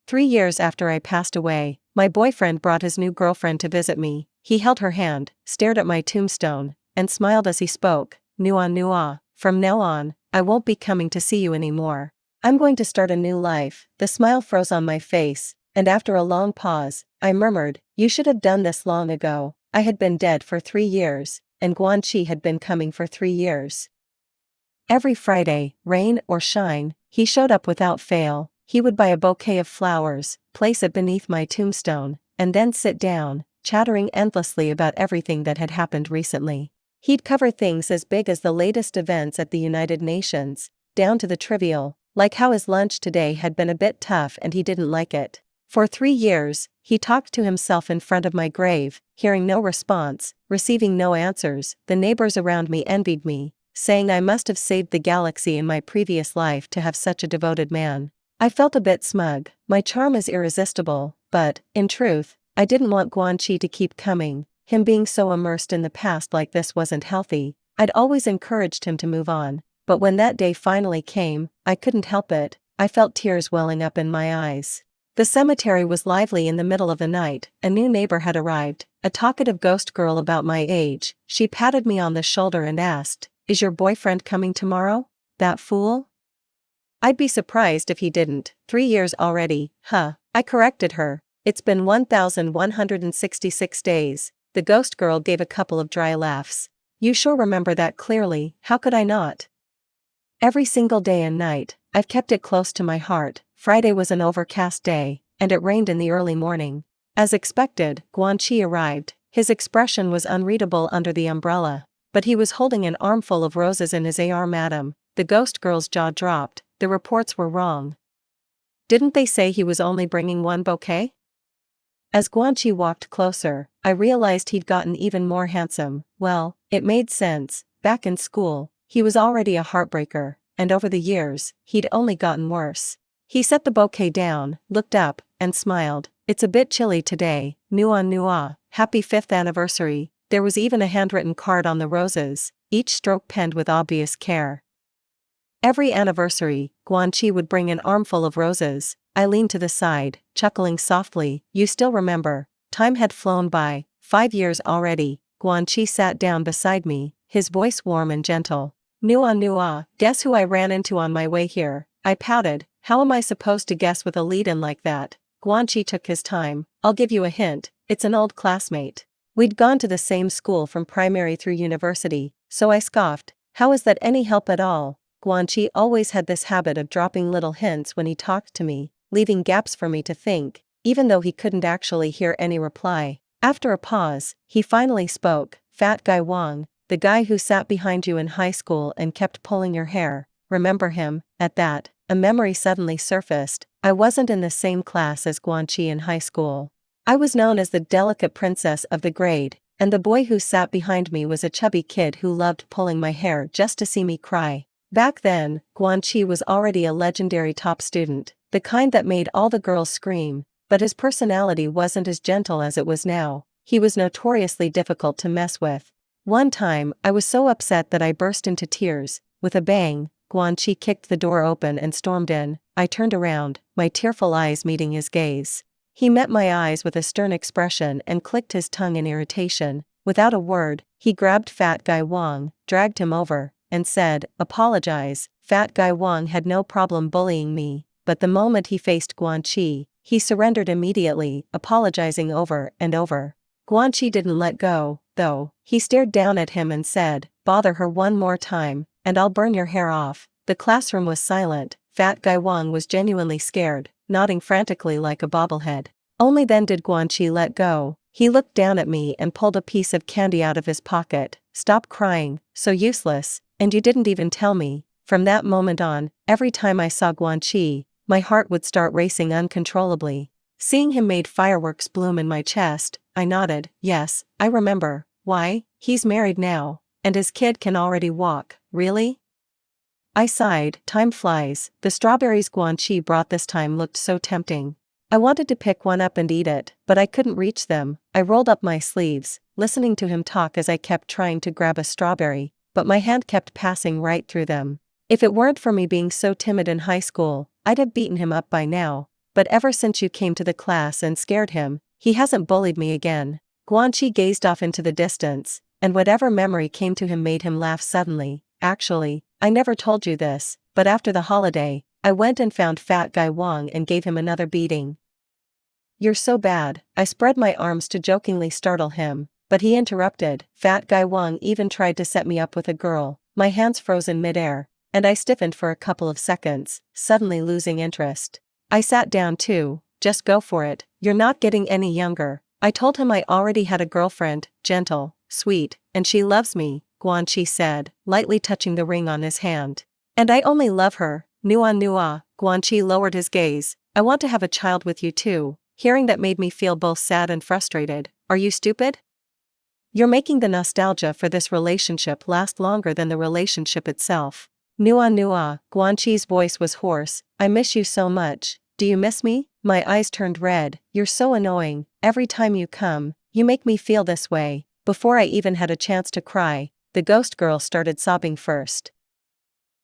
3 years after I passed away, my boyfriend brought his new girlfriend to visit me. He held her hand, stared at my tombstone, and smiled as he spoke. Nua, from now on, I won't be coming to see you anymore. I'm going to start a new life." The smile froze on my face, and after a long pause, I murmured, "You should have done this long ago." I had been dead for 3 years, and Guanxi had been coming for 3 years. Every Friday, rain or shine, he showed up without fail. He would buy a bouquet of flowers, place it beneath my tombstone, and then sit down, chattering endlessly about everything that had happened recently. He'd cover things as big as the latest events at the United Nations, down to the trivial, like how his lunch today had been a bit tough and he didn't like it. For 3 years, he talked to himself in front of my grave, hearing no response, receiving no answers. The neighbors around me envied me, saying I must have saved the galaxy in my previous life to have such a devoted man. I felt a bit smug. My charm is irresistible, but, in truth, I didn't want Guanxi to keep coming. Him being so immersed in the past like this wasn't healthy. I'd always encouraged him to move on, but when that day finally came, I couldn't help it. I felt tears welling up in my eyes. The cemetery was lively in the middle of the night. A new neighbor had arrived, a talkative ghost girl about my age. She patted me on the shoulder and asked, "Is your boyfriend coming tomorrow? That fool?" I'd be surprised if he didn't. 3 years already, huh? I corrected her. It's been 1,166 days. The ghost girl gave a couple of dry laughs. You sure remember that clearly. How could I not? Every single day and night, I've kept it close to my heart. Friday was an overcast day, and it rained in the early morning. As expected, Guanxi arrived. His expression was unreadable under the umbrella, but he was holding an armful of roses in his AR. Madam, the ghost girl's jaw dropped. The reports were wrong. Didn't they say he was only bringing one bouquet? As Guanxi walked closer, I realized he'd gotten even more handsome. Well, it made sense. Back in school, he was already a heartbreaker, and over the years, he'd only gotten worse. He set the bouquet down, looked up, and smiled. It's a bit chilly today. Nua, happy 5th anniversary. There was even a handwritten card on the roses, each stroke penned with obvious care. Every anniversary, Guanxi would bring an armful of roses. I leaned to the side, chuckling softly. You still remember. Time had flown by. 5 years already. Guanxi sat down beside me, his voice warm and gentle. Nua, guess who I ran into on my way here? I pouted. How am I supposed to guess with a lead-in like that? Guanxi took his time. I'll give you a hint. It's an old classmate. We'd gone to the same school from primary through university, so I scoffed. How is that any help at all? Guanxi always had this habit of dropping little hints when he talked to me, leaving gaps for me to think, even though he couldn't actually hear any reply. After a pause, he finally spoke. Fat guy Wang, the guy who sat behind you in high school and kept pulling your hair. Remember him? At that, a memory suddenly surfaced. I wasn't in the same class as Guanxi in high school. I was known as the delicate princess of the grade, and the boy who sat behind me was a chubby kid who loved pulling my hair just to see me cry. Back then, Guanxi was already a legendary top student, the kind that made all the girls scream, but his personality wasn't as gentle as it was now. He was notoriously difficult to mess with. One time, I was so upset that I burst into tears. With a bang, Guanxi kicked the door open and stormed in. I turned around, my tearful eyes meeting his gaze. He met my eyes with a stern expression and clicked his tongue in irritation. Without a word, he grabbed Fat Guy Wang, dragged him over, and said, "Apologize." Fat Guy Wang had no problem bullying me, but the moment he faced Guanxi, he surrendered immediately, apologizing over and over. Guanxi didn't let go, though. He stared down at him and said, "Bother her one more time, and I'll burn your hair off." The classroom was silent. Fat Guy Wang was genuinely scared, nodding frantically like a bobblehead. Only then did Guanxi let go. He looked down at me and pulled a piece of candy out of his pocket. "Stop crying, so useless, and you didn't even tell me." From that moment on, every time I saw Guanxi, my heart would start racing uncontrollably. Seeing him made fireworks bloom in my chest. I nodded. Yes, I remember. Why? He's married now, and his kid can already walk. Really? I sighed. Time flies. The strawberries Guanxi brought this time looked so tempting. I wanted to pick one up and eat it, but I couldn't reach them. I rolled up my sleeves, listening to him talk as I kept trying to grab a strawberry, but my hand kept passing right through them. If it weren't for me being so timid in high school, I'd have beaten him up by now, but ever since you came to the class and scared him, he hasn't bullied me again." Guanqi gazed off into the distance, and whatever memory came to him made him laugh suddenly. "Actually, I never told you this, but after the holiday, I went and found Fat Guy Wang and gave him another beating." "You're so bad," I spread my arms to jokingly startle him, but he interrupted. "Fat Guy Wang even tried to set me up with a girl." My hands froze in midair, and I stiffened for a couple of seconds, suddenly losing interest. I sat down too. "Just go for it, you're not getting any younger." I told him I already had a girlfriend, gentle, sweet, and she loves me, Guanqi said, lightly touching the ring on his hand. "And I only love her." Nua, Guanqi lowered his gaze. "I want to have a child with you too." Hearing that made me feel both sad and frustrated. "Are you stupid? You're making the nostalgia for this relationship last longer than the relationship itself." Nua, Guanqi's voice was hoarse. "I miss you so much. Do you miss me?" My eyes turned red. "You're so annoying. Every time you come, you make me feel this way." Before I even had a chance to cry, the ghost girl started sobbing first.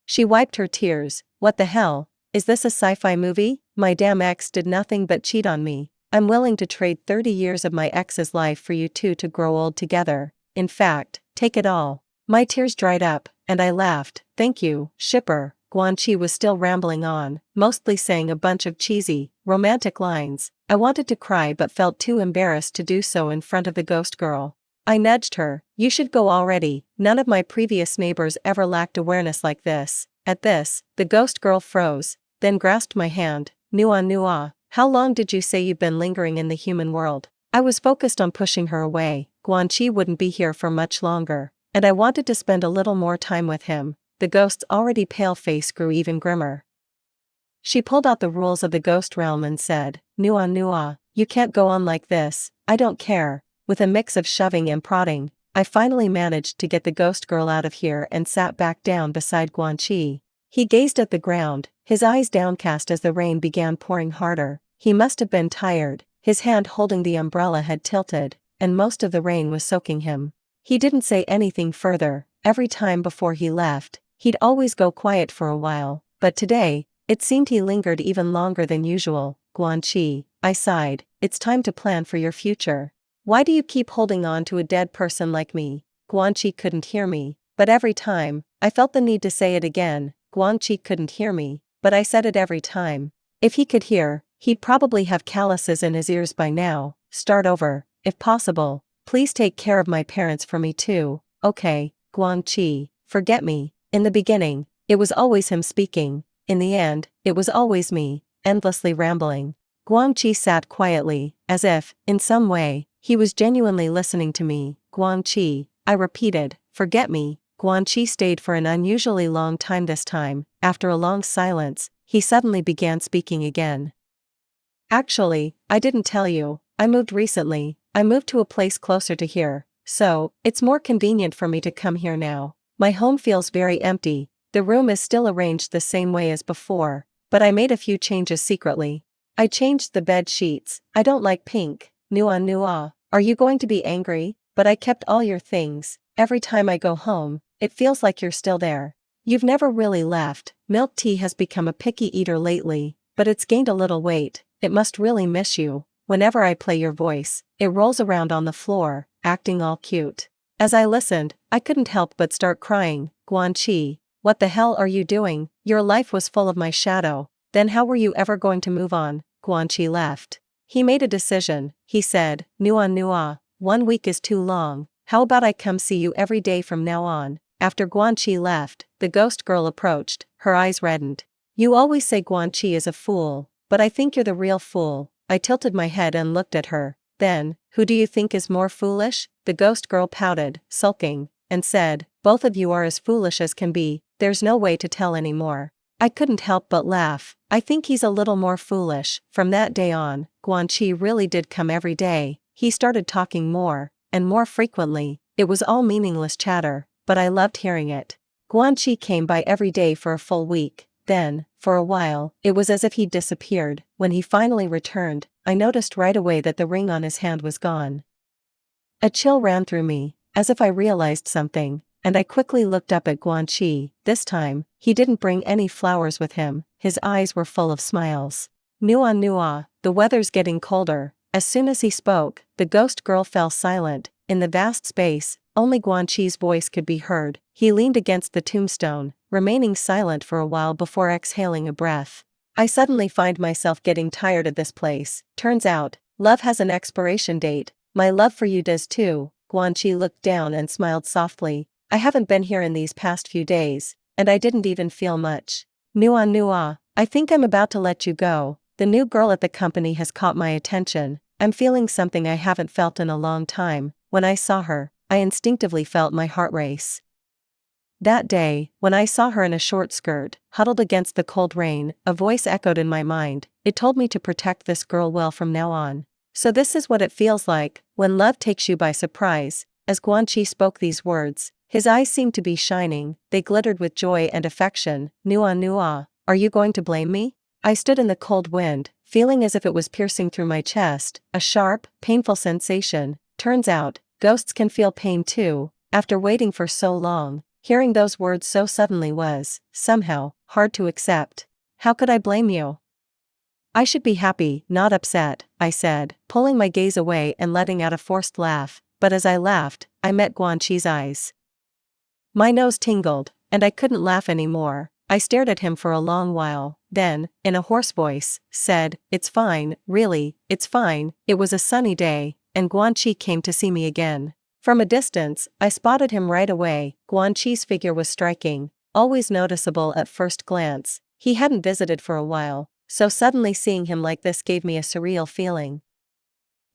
She wiped her tears. "What the hell? Is this a sci-fi movie? My damn ex did nothing but cheat on me. I'm willing to trade 30 years of my ex's life for you two to grow old together. In fact, take it all." My tears dried up, and I laughed. "Thank you, shipper." Guanqi was still rambling on, mostly saying a bunch of cheesy, romantic lines. I wanted to cry but felt too embarrassed to do so in front of the ghost girl. I nudged her. "You should go already." None of my previous neighbors ever lacked awareness like this. At this, the ghost girl froze, then grasped my hand. Nua, how long did you say you've been lingering in the human world?" I was focused on pushing her away. Guanqi wouldn't be here for much longer, and I wanted to spend a little more time with him. The ghost's already pale face grew even grimmer. She pulled out the rules of the ghost realm and said, Nua, you can't go on like this." "I don't care." With a mix of shoving and prodding, I finally managed to get the ghost girl out of here and sat back down beside Guanqi. He gazed at the ground, his eyes downcast as the rain began pouring harder. He must have been tired. His hand holding the umbrella had tilted, and most of the rain was soaking him. He didn't say anything further. Every time before he left, he'd always go quiet for a while, but today, it seemed he lingered even longer than usual. "Guanqi," I sighed, "it's time to plan for your future. Why do you keep holding on to a dead person like me?" Guanqi couldn't hear me, but every time, I felt the need to say it again. Guanqi couldn't hear me, but I said it every time. If he could hear, he'd probably have calluses in his ears by now. "Start over, if possible. Please take care of my parents for me too." "Okay, Guanqi, forget me." In the beginning, it was always him speaking. In the end, it was always me, endlessly rambling. Guanqi sat quietly, as if, in some way, he was genuinely listening to me. "Guanqi," I repeated, "forget me." Guanqi stayed for an unusually long time this time. After a long silence, he suddenly began speaking again. "Actually, I didn't tell you, I moved recently. I moved to a place closer to here, so it's more convenient for me to come here now. My home feels very empty. The room is still arranged the same way as before, but I made a few changes secretly. I changed the bed sheets. I don't like pink." Nua, are you going to be angry? "But I kept all your things. Every time I go home, it feels like you're still there. You've never really left." Milk tea has become a picky eater lately, but it's gained a little weight. It must really miss you. Whenever I play your voice, it rolls around on the floor, acting all cute. As I listened, I couldn't help but start crying. "Guanqi, what the hell are you doing? Your life was full of my shadow. Then how were you ever going to move on?" Guanqi left. He made a decision. He said, Nua, 1 week is too long. How about I come see you every day from now on?" After Guanqi left, the ghost girl approached, her eyes reddened. "You always say Guanqi is a fool, but I think you're the real fool." I tilted my head and looked at her. "Then, who do you think is more foolish?" The ghost girl pouted, sulking, and said, "Both of you are as foolish as can be. There's no way to tell anymore." I couldn't help but laugh. "I think he's a little more foolish." From that day on, Guanqi really did come every day. He started talking more, and more frequently. It was all meaningless chatter, but I loved hearing it. Guanqi came by every day for a full week. Then, for a while, it was as if he'd disappeared. When he finally returned, I noticed right away that the ring on his hand was gone. A chill ran through me, as if I realized something, and I quickly looked up at Guanqi. This time, he didn't bring any flowers with him. His eyes were full of smiles. Nua nua, the weather's getting colder. As soon as he spoke, the ghost girl fell silent. In the vast space, only Guanqi's voice could be heard. He leaned against the tombstone, remaining silent for a while before exhaling a breath. I suddenly find myself getting tired of this place. Turns out, love has an expiration date. My love for you does too. Guanqi looked down and smiled softly. I haven't been here in these past few days, and I didn't even feel much. Nua nua, I think I'm about to let you go. The new girl at the company has caught my attention. I'm feeling something I haven't felt in a long time. When I saw her, I instinctively felt my heart race. That day, when I saw her in a short skirt, huddled against the cold rain, a voice echoed in my mind. It told me to protect this girl well from now on. So this is what it feels like, when love takes you by surprise. As Guanqi spoke these words, his eyes seemed to be shining. They glittered with joy and affection. Nua nua, are you going to blame me? I stood in the cold wind, feeling as if it was piercing through my chest, a sharp, painful sensation. Turns out, ghosts can feel pain too. After waiting for so long, hearing those words so suddenly was, somehow, hard to accept. How could I blame you? I should be happy, not upset, I said, pulling my gaze away and letting out a forced laugh. But as I laughed, I met Guanqi's eyes. My nose tingled, and I couldn't laugh anymore. I stared at him for a long while, then, in a hoarse voice, said, "It's fine, really, it's fine." It was a sunny day, and Guanqi came to see me again. From a distance, I spotted him right away. Guanqi's figure was striking, always noticeable at first glance. He hadn't visited for a while, so suddenly seeing him like this gave me a surreal feeling.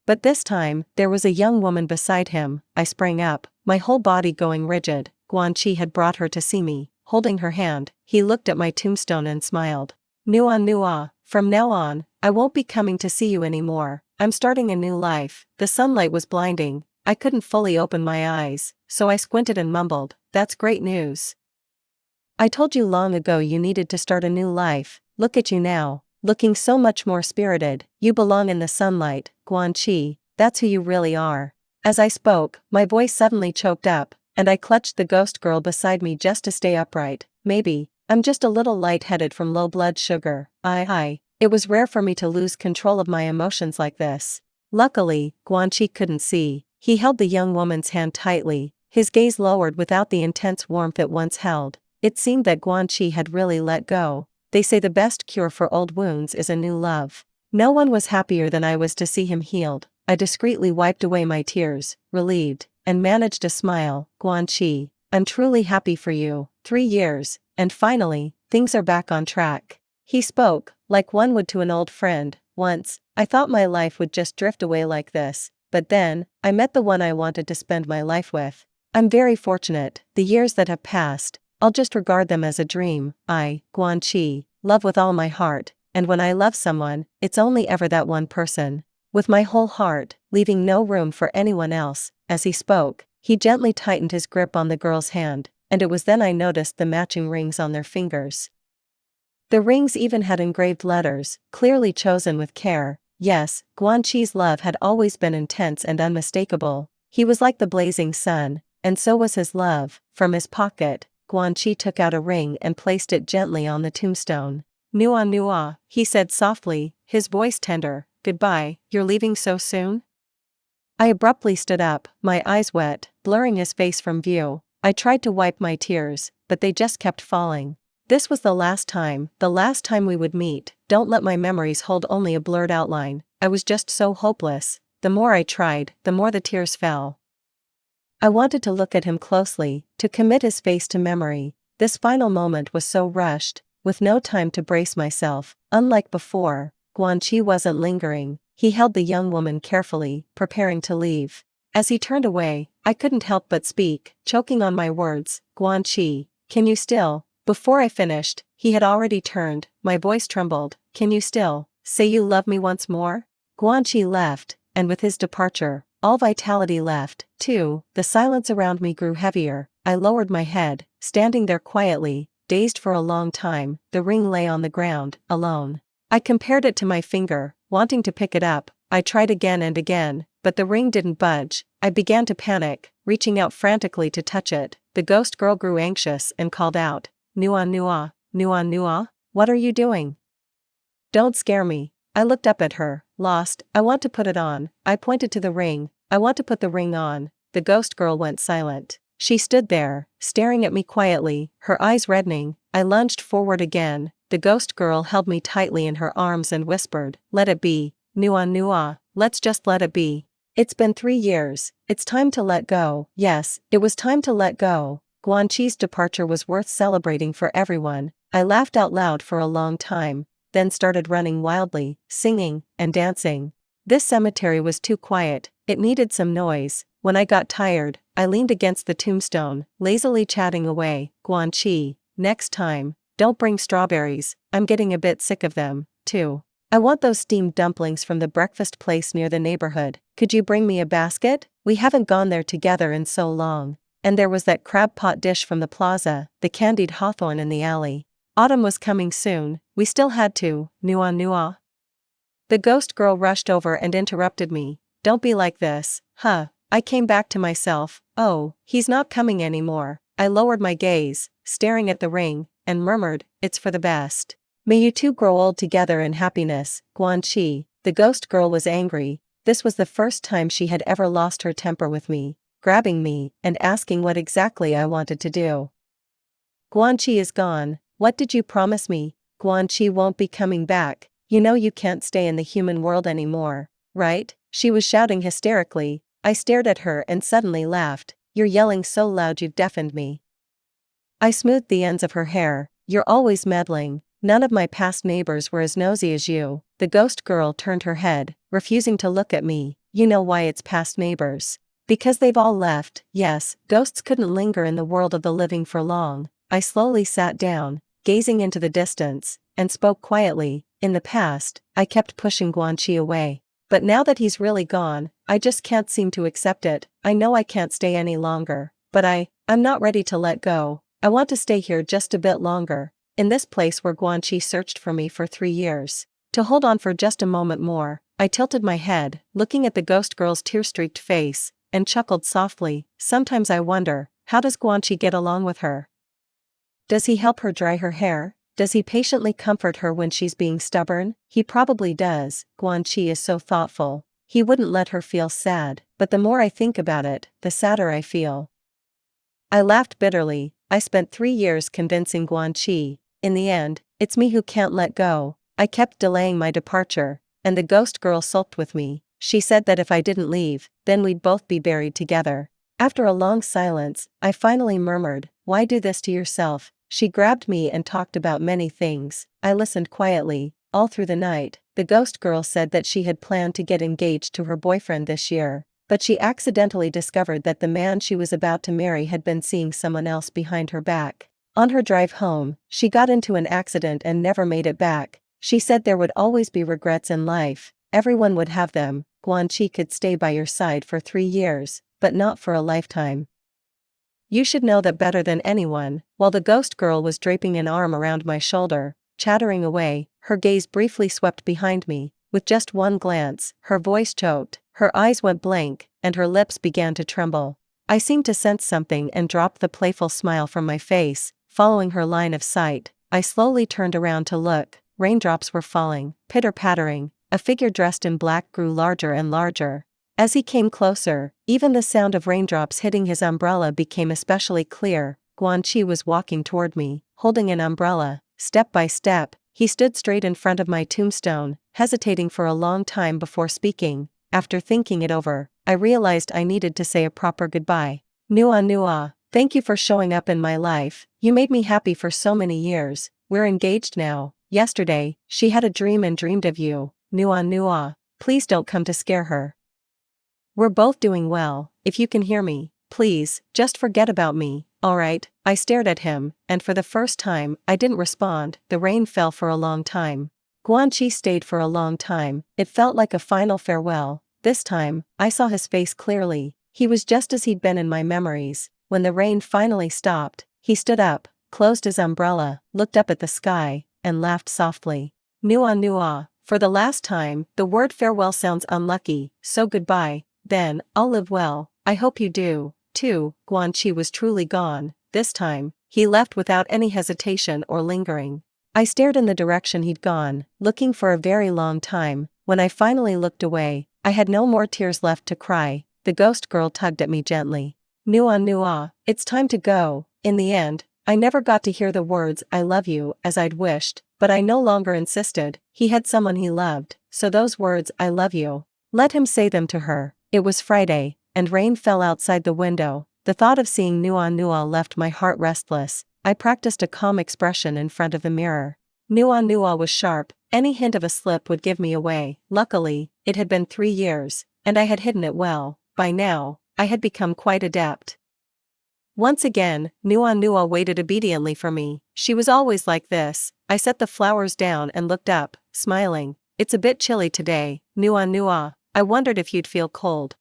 But this time, there was a young woman beside him. I sprang up, my whole body going rigid. Guanqi had brought her to see me. Holding her hand, he looked at my tombstone and smiled. Nua nua, from now on, I won't be coming to see you anymore. I'm starting a new life. The sunlight was blinding. I couldn't fully open my eyes, so I squinted and mumbled, "That's great news. I told you long ago you needed to start a new life. Look at you now, looking so much more spirited. You belong in the sunlight, Guanqi. That's who you really are." As I spoke, my voice suddenly choked up, and I clutched the ghost girl beside me just to stay upright. Maybe I'm just a little lightheaded from low blood sugar. It was rare for me to lose control of my emotions like this. Luckily, Guanqi couldn't see. He held the young woman's hand tightly, his gaze lowered without the intense warmth it once held. It seemed that Guanqi had really let go. They say the best cure for old wounds is a new love. No one was happier than I was to see him healed. I discreetly wiped away my tears, relieved, and managed a smile. "Guanqi, I'm truly happy for you. 3 years, and finally, things are back on track." He spoke, like one would to an old friend. Once, I thought my life would just drift away like this, but then, I met the one I wanted to spend my life with. I'm very fortunate. The years that have passed, I'll just regard them as a dream. I, Guanqi, love with all my heart, and when I love someone, it's only ever that one person. With my whole heart, leaving no room for anyone else. As he spoke, he gently tightened his grip on the girl's hand, and it was then I noticed the matching rings on their fingers. The rings even had engraved letters, clearly chosen with care. Yes, Guanqi's love had always been intense and unmistakable. He was like the blazing sun, and so was his love. From his pocket, Guanqi took out a ring and placed it gently on the tombstone. "Nua nua," he said softly, his voice tender. "Goodbye, you're leaving so soon?" I abruptly stood up, my eyes wet, blurring his face from view. I tried to wipe my tears, but they just kept falling. This was the last time we would meet. Don't let my memories hold only a blurred outline. I was just so hopeless. The more I tried, the more the tears fell. I wanted to look at him closely, to commit his face to memory. This final moment was so rushed, with no time to brace myself. Unlike before, Guanqi wasn't lingering. He held the young woman carefully, preparing to leave. As he turned away, I couldn't help but speak, choking on my words. "Guanqi, can you still?" Before I finished, he had already turned. My voice trembled. "Can you still say you love me once more?" Guanqi left, and with his departure, all vitality left, too. The silence around me grew heavier. I lowered my head, standing there quietly, dazed for a long time. The ring lay on the ground, alone. I compared it to my finger, wanting to pick it up. I tried again and again, but the ring didn't budge. I began to panic, reaching out frantically to touch it. The ghost girl grew anxious and called out, "Nua nua, nua nua, what are you doing? Don't scare me." I looked up at her, lost. I want to put it on. I pointed to the ring. I want to put the ring on. The ghost girl went silent. She stood there, staring at me quietly, her eyes reddening. I lunged forward again. The ghost girl held me tightly in her arms and whispered, "Let it be, Nua Nua, let's just let it be. It's been 3 years, it's time to let go." Yes, it was time to let go. Guanqi's departure was worth celebrating for everyone. I laughed out loud for a long time, then started running wildly, singing and dancing. This cemetery was too quiet, it needed some noise. When I got tired, I leaned against the tombstone, lazily chatting away. "Guanqi, next time, don't bring strawberries, I'm getting a bit sick of them, too. I want those steamed dumplings from the breakfast place near the neighborhood. Could you bring me a basket? We haven't gone there together in so long." And there was that crab pot dish from the plaza, the candied hawthorn in the alley. Autumn was coming soon, we still had to, Nua Nua. The ghost girl rushed over and interrupted me. "Don't be like this, huh?" I came back to myself. "Oh, he's not coming anymore." I lowered my gaze, staring at the ring, and murmured, "It's for the best. May you two grow old together in happiness, Guanqi." The ghost girl was angry. This was the first time she had ever lost her temper with me, grabbing me and asking what exactly I wanted to do. "Guanqi is gone. What did you promise me? Guanqi won't be coming back. You know you can't stay in the human world anymore, right?" She was shouting hysterically. I stared at her and suddenly laughed. "You're yelling so loud you've deafened me." I smoothed the ends of her hair. "You're always meddling. None of my past neighbors were as nosy as you." The ghost girl turned her head, refusing to look at me. "You know why it's past neighbors? Because they've all left." Yes, ghosts couldn't linger in the world of the living for long. I slowly sat down, gazing into the distance, and spoke quietly. "In the past, I kept pushing Guanqi away. But now that he's really gone, I just can't seem to accept it. I know I can't stay any longer, but I'm not ready to let go. I want to stay here just a bit longer, in this place where Guanqi searched for me for 3 years. To hold on for just a moment more." I tilted my head, looking at the ghost girl's tear-streaked face, and chuckled softly. "Sometimes I wonder, how does Guanqi get along with her? Does he help her dry her hair? Does he patiently comfort her when she's being stubborn? He probably does. Guanqi is so thoughtful. He wouldn't let her feel sad, but the more I think about it, the sadder I feel." I laughed bitterly. I spent 3 years convincing Guanqi. In the end, it's me who can't let go. I kept delaying my departure, and the ghost girl sulked with me. She said that if I didn't leave, then we'd both be buried together. After a long silence, I finally murmured, "Why do this to yourself?" She grabbed me and talked about many things. I listened quietly. All through the night, the ghost girl said that she had planned to get engaged to her boyfriend this year, but she accidentally discovered that the man she was about to marry had been seeing someone else behind her back. On her drive home, she got into an accident and never made it back. She said there would always be regrets in life. Everyone would have them. Guanqi could stay by your side for 3 years, but not for a lifetime. You should know that better than anyone." While the ghost girl was draping an arm around my shoulder, chattering away, her gaze briefly swept behind me. With just one glance, her voice choked, her eyes went blank, and her lips began to tremble. I seemed to sense something and dropped the playful smile from my face. Following her line of sight, I slowly turned around to look. Raindrops were falling, pitter-pattering. A figure dressed in black grew larger and larger. As he came closer, even the sound of raindrops hitting his umbrella became especially clear. Guanqi was walking toward me, holding an umbrella. Step by step, he stood straight in front of my tombstone, hesitating for a long time before speaking. After thinking it over, I realized I needed to say a proper goodbye. "Nua Nua, thank you for showing up in my life. You made me happy for so many years. We're engaged now." Yesterday, she had a dream and dreamed of you. Nua Nua, please don't come to scare her. We're both doing well. If you can hear me, please, just forget about me, alright? I stared at him, and for the first time, I didn't respond. The rain fell for a long time. Guanqi stayed for a long time. It felt like a final farewell. This time, I saw his face clearly. He was just as he'd been in my memories. When the rain finally stopped, he stood up, closed his umbrella, looked up at the sky, and laughed softly. "Nua Nua, for the last time, the word farewell sounds unlucky, so goodbye. Then, I'll live well. I hope you do, too." Guanqi was truly gone. This time, he left without any hesitation or lingering. I stared in the direction he'd gone, looking for a very long time. When I finally looked away, I had no more tears left to cry. The ghost girl tugged at me gently. Nua, it's time to go. In the end, I never got to hear the words "I love you" as I'd wished, but I no longer insisted. He had someone he loved, so those words "I love you." Let him say them to her. It was Friday, and rain fell outside the window. The thought of seeing Nua left my heart restless. I practiced a calm expression in front of the mirror. Nua was sharp. Any hint of a slip would give me away. Luckily, it had been 3 years, and I had hidden it well. By now, I had become quite adept. Once again, Nua waited obediently for me. She was always like this. I set the flowers down and looked up, smiling. It's a bit chilly today, Nua. I wondered if you'd feel cold.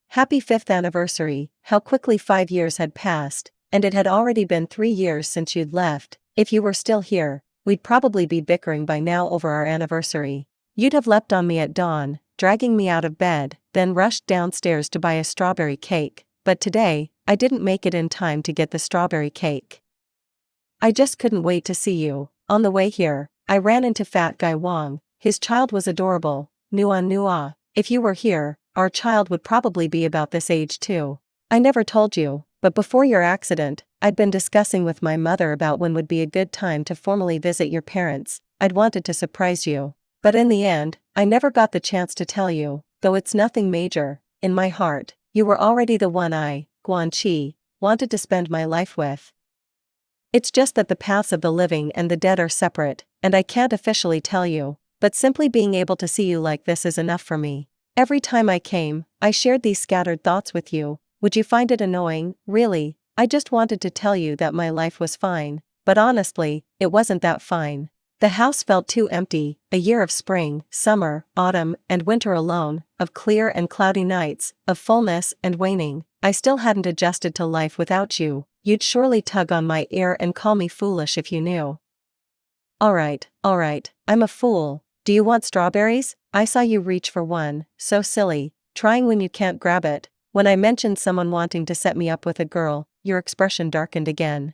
Happy 5th anniversary. How quickly 5 years had passed, and it had already been 3 years since you'd left. If you were still here, we'd probably be bickering by now over our anniversary. You'd have leapt on me at dawn, dragging me out of bed, then rushed downstairs to buy a strawberry cake. But today, I didn't make it in time to get the strawberry cake. I just couldn't wait to see you. On the way here, I ran into Fat Guy Wong. His child was adorable. Nua, if you were here, our child would probably be about this age too. I never told you, but before your accident, I'd been discussing with my mother about when would be a good time to formally visit your parents. I'd wanted to surprise you. But in the end, I never got the chance to tell you, though it's nothing major. In my heart, you were already the one I, Guanqi, wanted to spend my life with. It's just that the paths of the living and the dead are separate, and I can't officially tell you, but simply being able to see you like this is enough for me. Every time I came, I shared these scattered thoughts with you. Would you find it annoying? Really, I just wanted to tell you that my life was fine, but honestly, it wasn't that fine. The house felt too empty, a year of spring, summer, autumn, and winter alone, of clear and cloudy nights, of fullness and waning. I still hadn't adjusted to life without you. You'd surely tug on my ear and call me foolish if you knew. Alright, I'm a fool. Do you want strawberries? I saw you reach for one. So silly, trying when you can't grab it. When I mentioned someone wanting to set me up with a girl, your expression darkened again.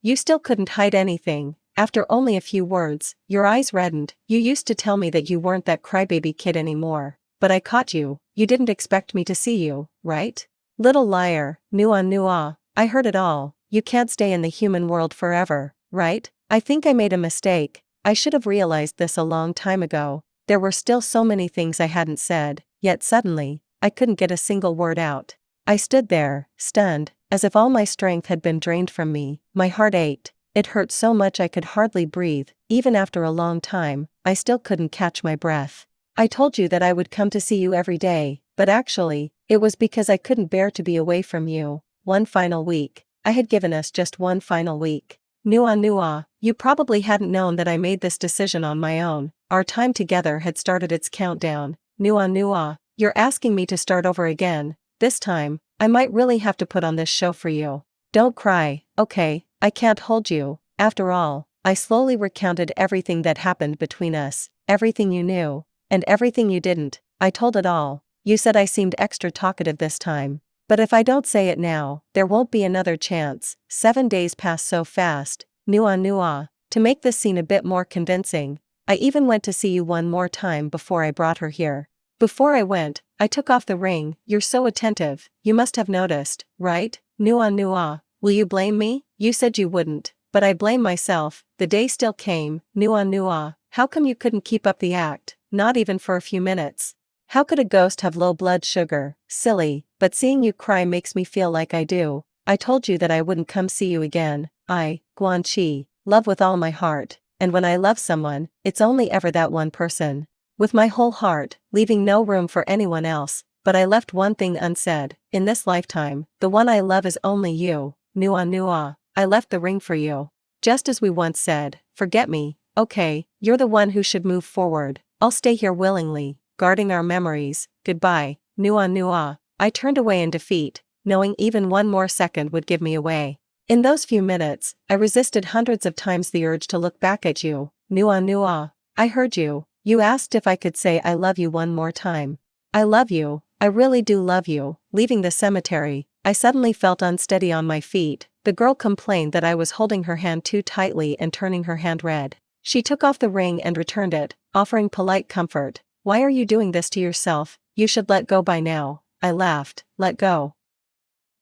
You still couldn't hide anything. After only a few words, your eyes reddened. You used to tell me that you weren't that crybaby kid anymore. But I caught you. You didn't expect me to see you, right? Little liar. Nua. I heard it all. You can't stay in the human world forever, right? I think I made a mistake. I should have realized this a long time ago. There were still so many things I hadn't said, yet suddenly, I couldn't get a single word out. I stood there, stunned, as if all my strength had been drained from me. My heart ached. It hurt so much I could hardly breathe. Even after a long time, I still couldn't catch my breath. I told you that I would come to see you every day, but actually, it was because I couldn't bear to be away from you. One final week. I had given us just one final week. Nua, you probably hadn't known that I made this decision on my own. Our time together had started its countdown. Nua, you're asking me to start over again. This time, I might really have to put on this show for you. Don't cry, okay? I can't hold you. After all, I slowly recounted everything that happened between us, everything you knew, and everything you didn't. I told it all. You said I seemed extra talkative this time. But if I don't say it now, there won't be another chance. 7 days passed so fast. Nua. To make this scene a bit more convincing, I even went to see you one more time before I brought her here. Before I went, I took off the ring. You're so attentive. You must have noticed, right? Nua. Will you blame me? You said you wouldn't, but I blame myself. The day still came. Nua. How come you couldn't keep up the act? Not even for a few minutes. How could a ghost have low blood sugar? Silly, but seeing you cry makes me feel like I do. I told you that I wouldn't come see you again. I, Guanqi, love with all my heart, and when I love someone, it's only ever that one person. With my whole heart, leaving no room for anyone else, but I left one thing unsaid. In this lifetime, the one I love is only you. Nua. I left the ring for you. Just as we once said, forget me. Okay, you're the one who should move forward. I'll stay here willingly, guarding our memories. Goodbye, Nua. I turned away in defeat, knowing even one more second would give me away. In those few minutes, I resisted hundreds of times the urge to look back at you. Nua. I heard you. You asked if I could say I love you one more time. I love you. I really do love you. Leaving the cemetery, I suddenly felt unsteady on my feet. The girl complained that I was holding her hand too tightly and turning her hand red. She took off the ring and returned it, offering polite comfort. "Why are you doing this to yourself? You should let go by now." I laughed. "Let go?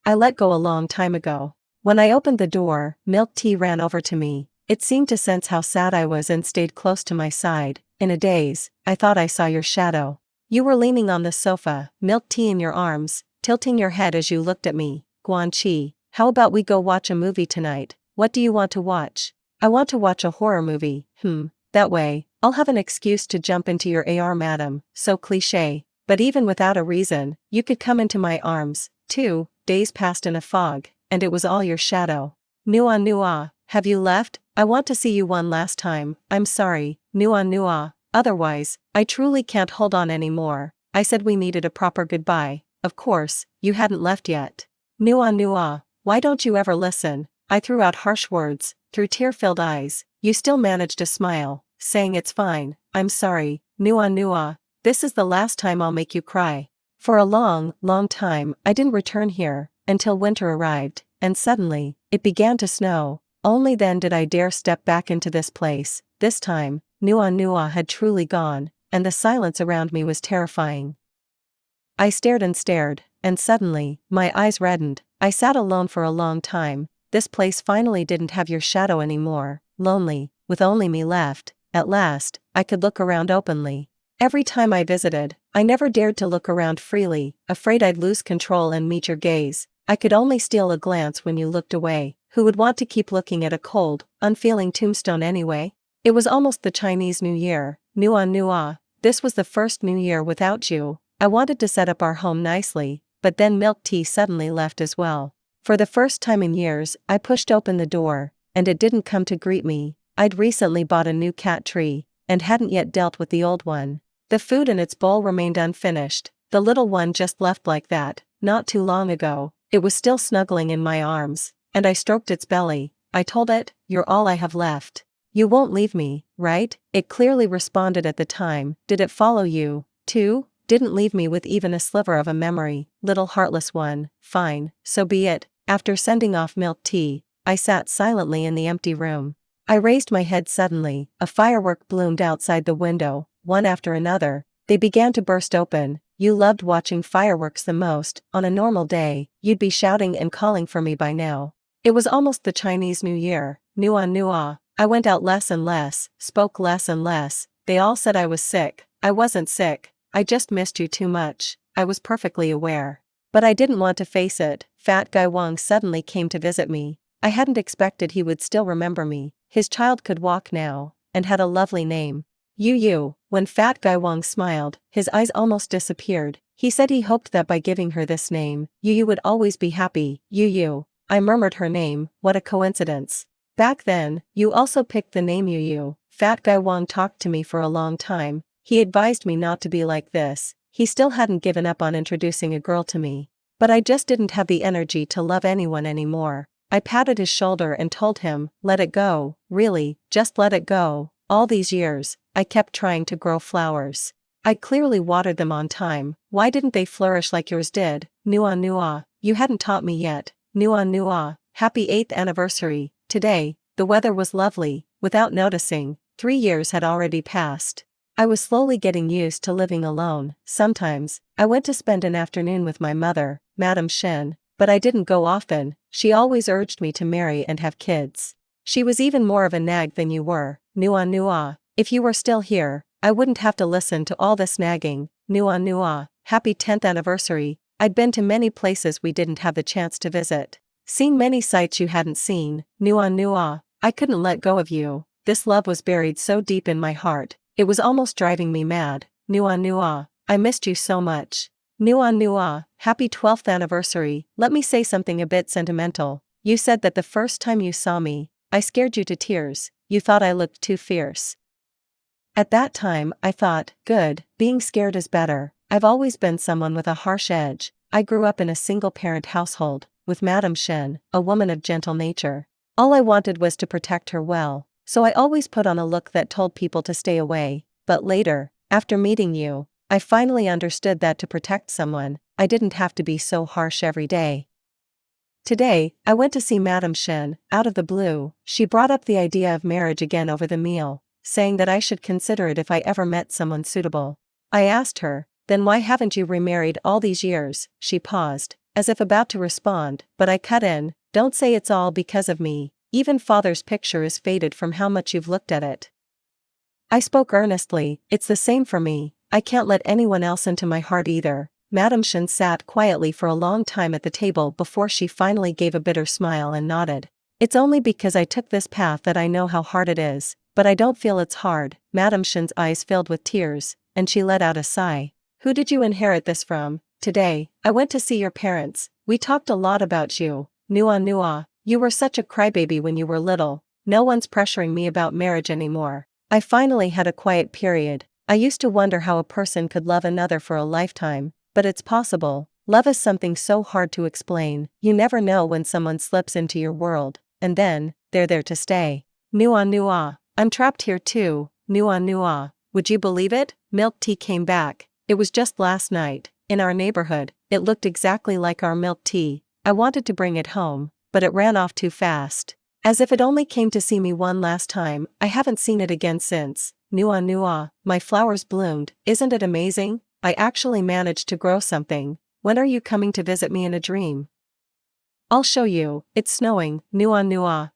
I let go a long time ago." When I opened the door, milk tea ran over to me. It seemed to sense how sad I was and stayed close to my side. "In a daze, I thought I saw your shadow. You were leaning on the sofa, milk tea in your arms, tilting your head as you looked at me." "Guan Chi, how about we go watch a movie tonight? What do you want to watch?" "I want to watch a horror movie." That way, I'll have an excuse to jump into your AR, madam." So cliché. But even without a reason, you could come into my arms, too. Days passed in a fog, and it was all your shadow. "Nua Nua, have you left? I want to see you one last time." "I'm sorry, Nua Nua. Otherwise, I truly can't hold on anymore." I said we needed a proper goodbye. Of course, you hadn't left yet. "Nua Nua, why don't you ever listen?" I threw out harsh words, through tear-filled eyes. You still managed to smile, saying it's fine. "I'm sorry, Nua Nua. This is the last time I'll make you cry." For a long, long time, I didn't return here, until winter arrived, and suddenly, it began to snow. Only then did I dare step back into this place. This time, Nua Nua had truly gone, and the silence around me was terrifying. I stared, and suddenly, my eyes reddened. I sat alone for a long time. This place finally didn't have your shadow anymore. Lonely, with only me left. At last, I could look around openly. Every time I visited, I never dared to look around freely, afraid I'd lose control and meet your gaze. I could only steal a glance when you looked away. Who would want to keep looking at a cold, unfeeling tombstone anyway? It was almost the Chinese New Year. Nua Nua. This was the first New Year without you. I wanted to set up our home nicely, but then milk tea suddenly left as well. For the first time in years, I pushed open the door, and it didn't come to greet me. I'd recently bought a new cat tree, and hadn't yet dealt with the old one. The food in its bowl remained unfinished. The little one just left like that, not too long ago. It was still snuggling in my arms, and I stroked its belly. I told it, "You're all I have left. You won't leave me, right?" It clearly responded at the time. Did it follow you, too? Didn't leave me with even a sliver of a memory. Little heartless one. Fine, so be it. After sending off milk tea, I sat silently in the empty room. I raised my head suddenly. A firework bloomed outside the window. One after another, they began to burst open. You loved watching fireworks the most. On a normal day, you'd be shouting and calling for me by now. It was almost the Chinese New Year. Nua Nua. I went out less and less, spoke less and less. They all said I was sick. I wasn't sick. I just missed you too much. I was perfectly aware. But I didn't want to face it. Fat Guy Wang suddenly came to visit me. I hadn't expected he would still remember me. His child could walk now, and had a lovely name. Yu. When Fat Guy Wang smiled, his eyes almost disappeared. He said he hoped that by giving her this name, Yu would always be happy. Yu. I murmured her name. What a coincidence. Back then, you also picked the name Yu. Fat Guy Wang talked to me for a long time. He advised me not to be like this. He still hadn't given up on introducing a girl to me. But I just didn't have the energy to love anyone anymore. I patted his shoulder and told him, "Let it go, really, just let it go." All these years, I kept trying to grow flowers. I clearly watered them on time. Why didn't they flourish like yours did? Nua Nua, you hadn't taught me yet. Nua Nua, happy 8th anniversary. Today, the weather was lovely. Without noticing, 3 years had already passed. I was slowly getting used to living alone. Sometimes, I went to spend an afternoon with my mother, Madame Shen, but I didn't go often. She always urged me to marry and have kids. She was even more of a nag than you were. Nua Nua, if you were still here, I wouldn't have to listen to all this nagging. Nua Nua, happy 10th anniversary. I'd been to many places we didn't have the chance to visit. Seen many sights you hadn't seen. Nua Nua, I couldn't let go of you. This love was buried so deep in my heart, it was almost driving me mad. Nua Nua, I missed you so much. Nua Nua, happy 12th anniversary. Let me say something a bit sentimental. You said that the first time you saw me, I scared you to tears. You thought I looked too fierce. At that time, I thought, good, being scared is better. I've always been someone with a harsh edge. I grew up in a single-parent household, with Madame Shen, a woman of gentle nature. All I wanted was to protect her well, so I always put on a look that told people to stay away. But later, after meeting you, I finally understood that to protect someone, I didn't have to be so harsh every day. Today, I went to see Madame Shen. Out of the blue, she brought up the idea of marriage again over the meal, saying that I should consider it if I ever met someone suitable. I asked her, then why haven't you remarried all these years? She paused, as if about to respond, but I cut in, don't say it's all because of me, even father's picture is faded from how much you've looked at it. I spoke earnestly, it's the same for me, I can't let anyone else into my heart either. Madame Shen sat quietly for a long time at the table before she finally gave a bitter smile and nodded. It's only because I took this path that I know how hard it is, but I don't feel it's hard. Madame Shen's eyes filled with tears, and she let out a sigh. Who did you inherit this from? Today, I went to see your parents. We talked a lot about you. Nua, you were such a crybaby when you were little. No one's pressuring me about marriage anymore. I finally had a quiet period. I used to wonder how a person could love another for a lifetime. But it's possible. Love is something so hard to explain. You never know when someone slips into your world, and then, they're there to stay. Nua, I'm trapped here too. Nua, would you believe it? Milk tea came back. It was just last night. In our neighborhood, it looked exactly like our milk tea. I wanted to bring it home, but it ran off too fast. As if it only came to see me one last time, I haven't seen it again since. Nua, my flowers bloomed. Isn't it amazing? I actually managed to grow something. When are you coming to visit me in a dream? I'll show you. It's snowing. Nua,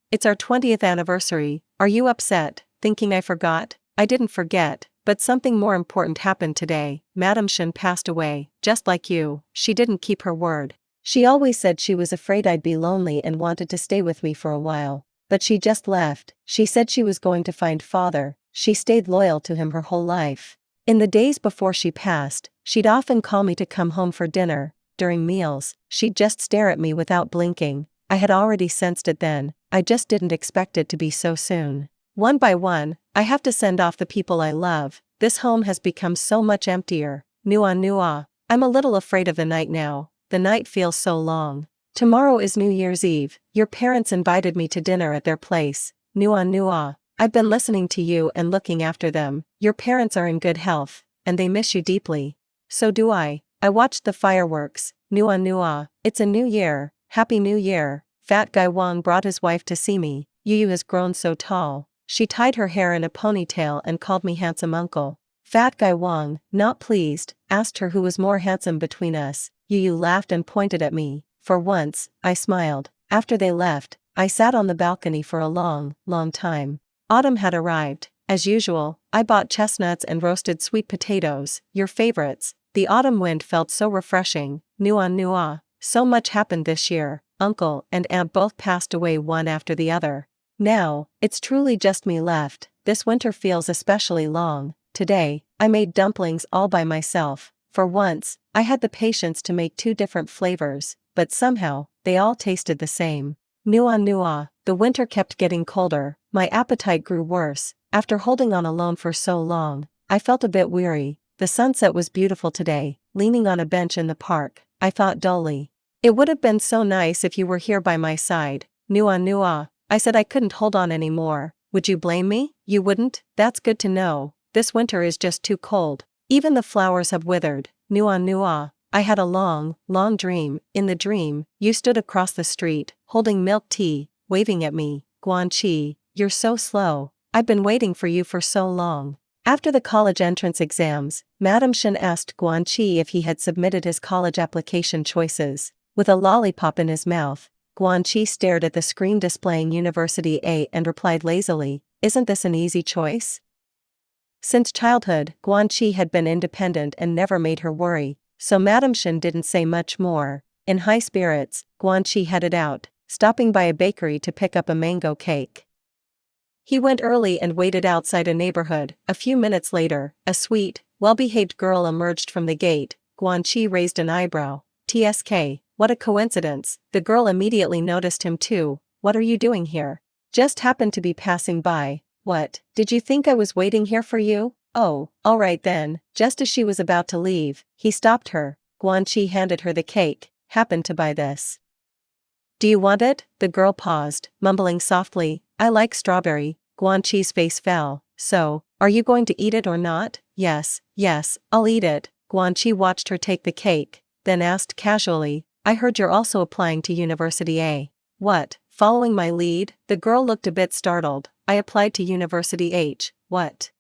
it's our 20th anniversary. Are you upset, thinking I forgot? I didn't forget, but something more important happened today. Madame Shen passed away, just like you. She didn't keep her word. She always said she was afraid I'd be lonely and wanted to stay with me for a while. But she just left. She said she was going to find father. She stayed loyal to him her whole life. In the days before she passed, she'd often call me to come home for dinner. During meals, she'd just stare at me without blinking. I had already sensed it then, I just didn't expect it to be so soon. One by one, I have to send off the people I love. This home has become so much emptier. Nua, I'm a little afraid of the night now. The night feels so long. Tomorrow is New Year's Eve. Your parents invited me to dinner at their place. Nua, I've been listening to you and looking after them. Your parents are in good health, and they miss you deeply. So do I. I watched the fireworks. Nua, it's a new year. Happy New Year. Fat Guy Wang brought his wife to see me. Yu has grown so tall. She tied her hair in a ponytail and called me handsome uncle. Fat Guy Wang, not pleased, asked her who was more handsome between us. Yu laughed and pointed at me. For once, I smiled. After they left, I sat on the balcony for a long time. Autumn had arrived. As usual, I bought chestnuts and roasted sweet potatoes, your favorites. The autumn wind felt so refreshing. Nua, so much happened this year. Uncle and aunt both passed away one after the other. Now, it's truly just me left. This winter feels especially long. Today, I made dumplings all by myself. For once, I had the patience to make 2 different flavors, but somehow, they all tasted the same. Nua, the winter kept getting colder. My appetite grew worse. After holding on alone for so long, I felt a bit weary. The sunset was beautiful today. Leaning on a bench in the park, I thought dully. It would have been so nice if you were here by my side. Nua, I said I couldn't hold on anymore. Would you blame me? You wouldn't? That's good to know. This winter is just too cold. Even the flowers have withered. Nua, I had a long dream. In the dream, you stood across the street, holding milk tea, waving at me. Guanqi, you're so slow. I've been waiting for you for so long. After the college entrance exams, Madame Shen asked Guanqi if he had submitted his college application choices. With a lollipop in his mouth, Guanqi stared at the screen displaying University A and replied lazily, "Isn't this an easy choice?" Since childhood, Guanqi had been independent and never made her worry, so Madame Shen didn't say much more. In high spirits, Guanqi headed out, stopping by a bakery to pick up a mango cake. He went early and waited outside a neighborhood. A few minutes later, a sweet, well-behaved girl emerged from the gate. Guanqi raised an eyebrow. "TSK, what a coincidence." The girl immediately noticed him too. "What are you doing here?" "Just happened to be passing by." "What, did you think I was waiting here for you?" "Oh, all right then." Just as she was about to leave, he stopped her. Guanqi handed her the cake. "Happened to buy this. Do you want it?" The girl paused, mumbling softly, "I like strawberry." Guanqi's face fell. "So, are you going to eat it or not?" Yes, I'll eat it." Guanqi watched her take the cake, then asked casually, I heard you're also applying to University A. What, following my lead? The girl looked a bit startled. I applied to University H. What?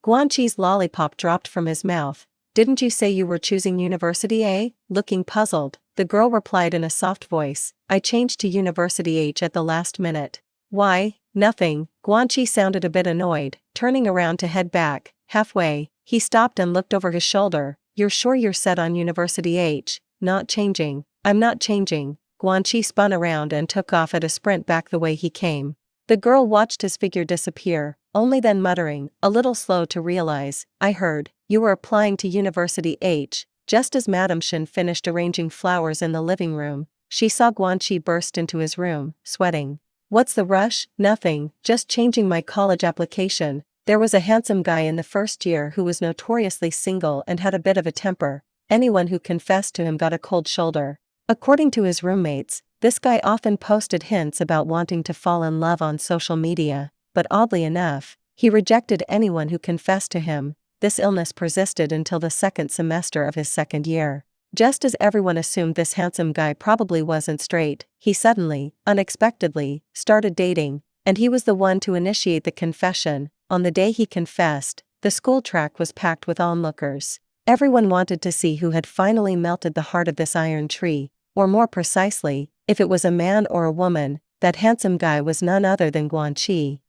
Guanqi's lollipop dropped from his mouth. Didn't you say you were choosing University A? Looking puzzled, the girl replied in a soft voice. I changed to University H at the last minute. Why? Nothing. Guanqi sounded a bit annoyed, turning around to head back. Halfway, he stopped and looked over his shoulder. You're sure you're set on University H? Not changing. I'm not changing. Guanqi spun around and took off at a sprint back the way he came. The girl watched his figure disappear, only then muttering, a little slow to realize, I heard, you were applying to University H. Just as Madame Shin finished arranging flowers in the living room, she saw Guanqi burst into his room, sweating. What's the rush? Nothing, just changing my college application. There was a handsome guy in the first year who was notoriously single and had a bit of a temper. Anyone who confessed to him got a cold shoulder. According to his roommates, this guy often posted hints about wanting to fall in love on social media, but oddly enough, he rejected anyone who confessed to him. This illness persisted until the second semester of his second year. Just as everyone assumed this handsome guy probably wasn't straight, he suddenly, unexpectedly, started dating, and he was the one to initiate the confession. On the day he confessed, the school track was packed with onlookers. Everyone wanted to see who had finally melted the heart of this iron tree, or more precisely, if it was a man or a woman. That handsome guy was none other than Guanqi.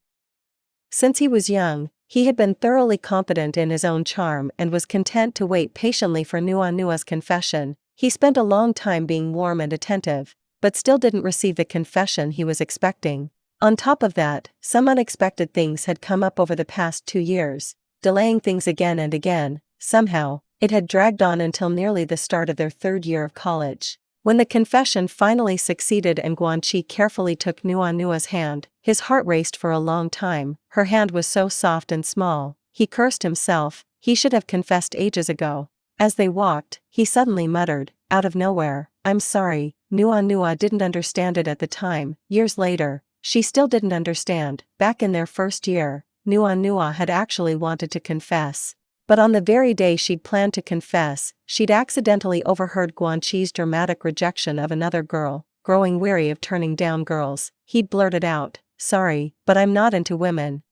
Since he was young, he had been thoroughly confident in his own charm and was content to wait patiently for Nua's confession. He spent a long time being warm and attentive, but still didn't receive the confession he was expecting. On top of that, some unexpected things had come up over the past 2 years, delaying things again and again. Somehow, it had dragged on until nearly the start of their 3rd year of college. When the confession finally succeeded and Guanqi carefully took Nua's hand, his heart raced for a long time. Her hand was so soft and small, he cursed himself. He should have confessed ages ago. As they walked, he suddenly muttered, out of nowhere, I'm sorry. Nua didn't understand it at the time. Years later, she still didn't understand. Back in their first year, Nua had actually wanted to confess. But on the very day she'd planned to confess, she'd accidentally overheard Guanqi's dramatic rejection of another girl. Growing weary of turning down girls, he'd blurted out, sorry, but I'm not into women.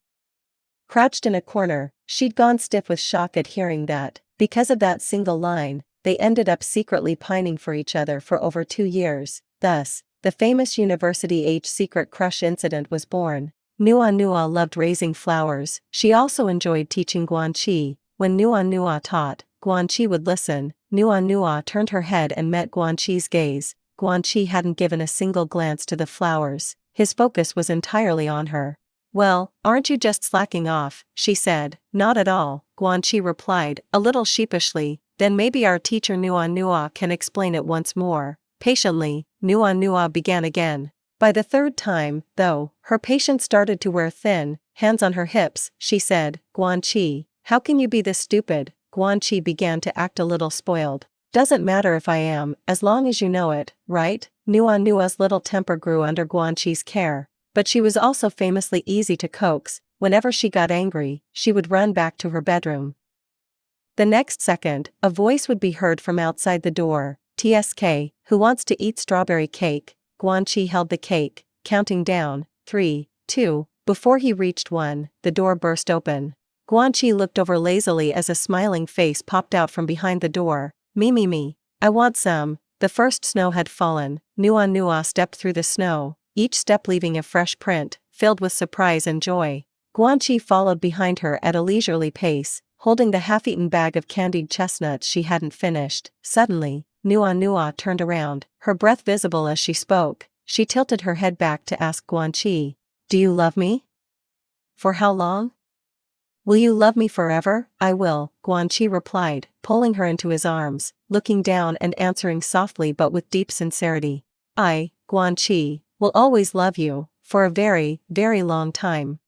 Crouched in a corner, she'd gone stiff with shock at hearing that. Because of that single line, they ended up secretly pining for each other for over 2 years. Thus, the famous University H secret crush incident was born. Nua loved raising flowers. She also enjoyed teaching Guanqi. When Nua taught, Guanqi would listen. Nua turned her head and met Guanqi's gaze. Guanqi hadn't given a single glance to the flowers. His focus was entirely on her. Well, aren't you just slacking off? She said. Not at all, Guanqi replied, a little sheepishly. Then maybe our teacher Nua can explain it once more. Patiently, Nua began again. By the 3rd time, though, her patience started to wear thin. Hands on her hips, she said, Guanqi, how can you be this stupid? Guanqi began to act a little spoiled. Doesn't matter if I am, as long as you know it, right? Nua's little temper grew under Guanqi's care, but she was also famously easy to coax. Whenever she got angry, she would run back to her bedroom. The next second, a voice would be heard from outside the door. TSK, who wants to eat strawberry cake? Guanqi held the cake, counting down, 3, 2, before he reached 1, the door burst open. Guanqi looked over lazily as a smiling face popped out from behind the door. Me. I want some. The first snow had fallen. Nua stepped through the snow, each step leaving a fresh print, filled with surprise and joy. Guanqi followed behind her at a leisurely pace, holding the half-eaten bag of candied chestnuts she hadn't finished. Suddenly, Nua turned around, her breath visible as she spoke. She tilted her head back to ask Guanqi, do you love me? For how long? Will you love me forever? I will, Guanqi replied, pulling her into his arms, looking down and answering softly but with deep sincerity. I, Guanqi, will always love you, for a very, very long time.